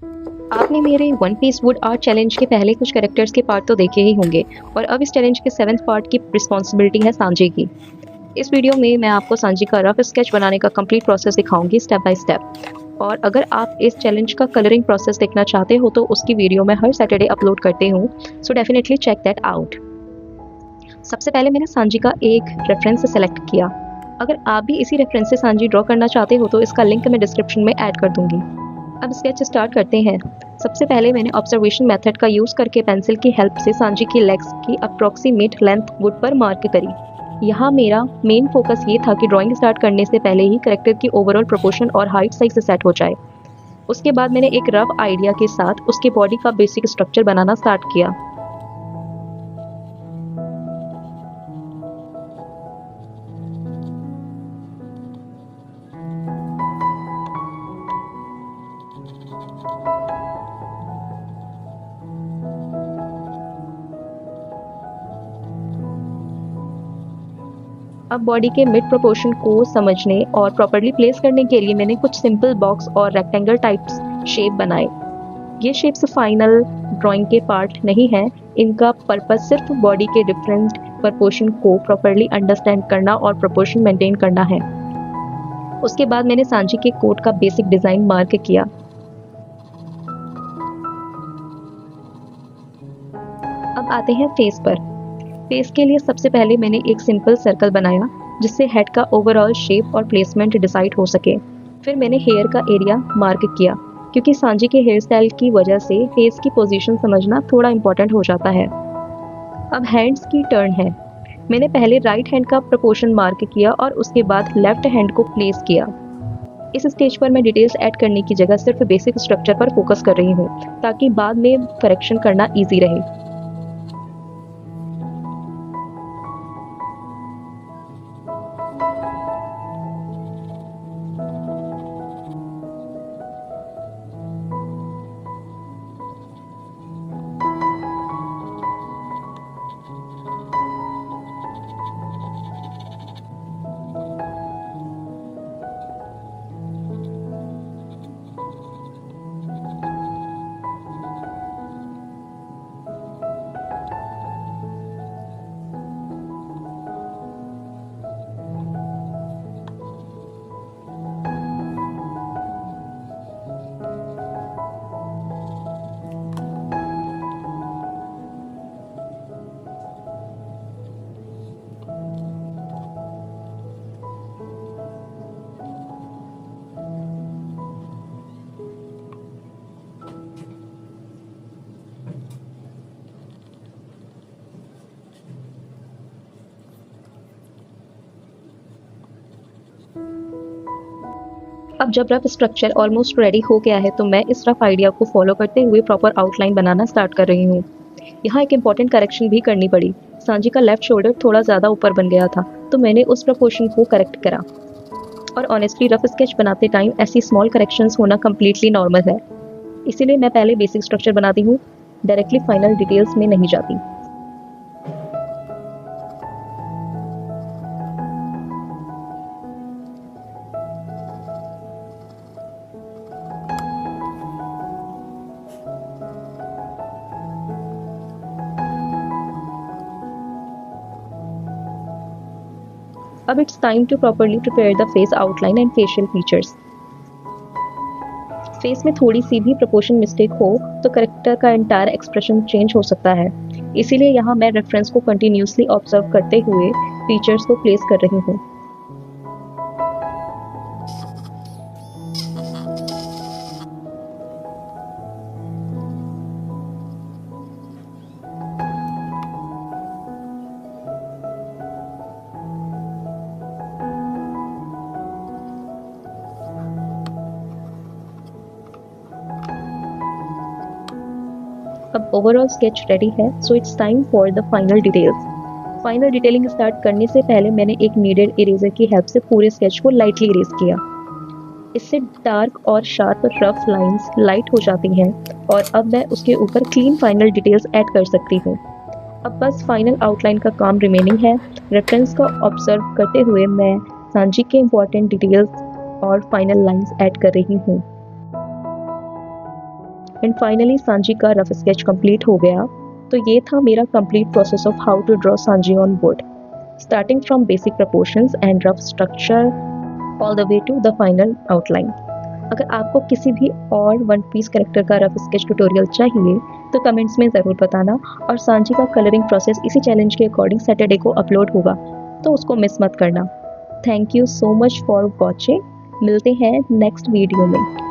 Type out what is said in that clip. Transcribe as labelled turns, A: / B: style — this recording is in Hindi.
A: आपने मेरे one piece wood art challenge के पहले कुछ कैरेक्टर्स के पार्ट तो देखे ही होंगे और अब इस चैलेंज के 7th पार्ट की रिस्पॉन्सिबिलिटी है सांजी की। इस वीडियो में मैं आपको सांजी का रफ स्केच बनाने का कंप्लीट प्रोसेस दिखाऊंगी स्टेप बाय स्टेप। और अगर आप इस चैलेंज का कलरिंग प्रोसेस देखना चाहते हो तो उसकी वीडियो मैं हर सैटरडे अपलोड करती हूँ, so definitely check that out. सबसे पहले मैंने सांजी का एक रेफरेंस सेलेक्ट किया। अगर आप भी इसी रेफरेंस से सांजी ड्रॉ करना चाहते हो तो इसका लिंक मैं डिस्क्रिप्शन में ऐड कर दूंगी। अब स्केच स्टार्ट करते हैं। सबसे पहले मैंने ऑब्जर्वेशन मेथड का यूज़ करके पेंसिल की हेल्प से सांजी की लेग्स की अप्रॉक्सीमेट लेंथ वुड पर मार्क करी। यहाँ मेरा मेन फोकस ये था कि ड्राइंग स्टार्ट करने से पहले ही करेक्टर की ओवरऑल प्रोपोर्शन और हाइट सही से सेट हो जाए। उसके बाद मैंने एक रफ आइडिया के साथ उसके बॉडी का बेसिक स्ट्रक्चर बनाना स्टार्ट किया। अब बॉडी के मिड प्रोपोर्शन को समझने और प्रॉपर्ली प्लेस करने के लिए मैंने कुछ सिंपल बॉक्स और रेक्टेंगल टाइप्स शेप बनाए। ये शेप्स फाइनल ड्राइंग के पार्ट नहीं है, इनका पर्पस सिर्फ बॉडी के डिफरेंट प्रोपोर्शन को प्रॉपर्ली अंडरस्टैंड करना और प्रोपोर्शन मेंटेन करना है। उसके बाद मैंने सांजी के कोट का बेसिक डिज़ाइन मार्क किया। अब आते हैं फेस पर। फेस के लिए सबसे पहले मैंने एक सिंपल सर्कल बनाया जिससे हेड का ओवरऑल शेप और प्लेसमेंट डिसाइड हो सके। फिर मैंने हेयर का एरिया मार्क किया क्योंकि सांजी के हेयर स्टाइल की वजह से फेस की पोजीशन समझना थोड़ा इम्पोर्टेंट हो जाता है। अब हैंड्स की टर्न है। मैंने पहले राइट हैंड का प्रोपोर्शन मार्क किया और उसके बाद लेफ्ट हैंड को प्लेस किया। इस स्टेज पर मैं डिटेल्स ऐड करने की जगह सिर्फ बेसिक स्ट्रक्चर पर फोकस कर रही हूँ ताकि बाद में करेक्शन करना ईजी रहे। अब जब रफ स्ट्रक्चर ऑलमोस्ट रेडी हो गया है तो मैं इस रफ आइडिया को फॉलो करते हुए प्रॉपर आउटलाइन बनाना स्टार्ट कर रही हूँ। यहाँ एक इम्पॉर्टेंट करेक्शन भी करनी पड़ी। सांजी का लेफ्ट शोल्डर थोड़ा ज़्यादा ऊपर बन गया था तो मैंने उस प्रपोर्शन को करेक्ट करा। और ऑनेस्टली रफ स्केच बनाते टाइम ऐसी स्मॉल करेक्शंस होना कम्प्लीटली नॉर्मल है, इसीलिए मैं पहले बेसिक स्ट्रक्चर बनाती हूँ, डायरेक्टली फाइनल डिटेल्स में नहीं जाती। अब it's time to properly prepare the face outline and facial features. Face में थोड़ी सी भी प्रोपोर्शन मिस्टेक हो तो करेक्टर का एंटायर एक्सप्रेशन चेंज हो सकता है, इसीलिए यहाँ मैं रेफरेंस को कंटिन्यूसली ऑब्जर्व करते हुए फीचर्स को प्लेस कर रही हूँ। अब ओवरऑल स्केच रेडी है, so it's time for the final details. Final detailing start करने से पहले मैंने एक नीडेड इरेजर की हेल्प से पूरे स्केच को लाइटली इरेज किया। इससे डार्क और शार्प रफ लाइंस लाइट हो जाती हैं और अब मैं उसके ऊपर क्लीन फाइनल डिटेल्स ऐड कर सकती हूँ। अब बस फाइनल आउटलाइन का काम रिमेनिंग है। रेफरेंस को ऑब्जर्व करते हुए मैं सांजी के इम्पोर्टेंट डिटेल्स और फाइनल लाइंस ऐड कर रही हूँ। एंड फाइनली सांजी का रफ स्केच कंप्लीट हो गया। तो ये था मेरा complete process of how to draw Sanji on board, starting from basic proportions and rough structure all the way to the final outline. अगर आपको किसी भी और वन पीस कैरेक्टर का रफ स्केच ट्यूटोरियल चाहिए तो कमेंट्स में ज़रूर बताना, और सांजी का कलरिंग प्रोसेस इसी चैलेंज के अकॉर्डिंग सैटरडे को अपलोड होगा, तो उसको मिस मत करना। Thank you so much for watching. मिलते हैं नेक्स्ट वीडियो में।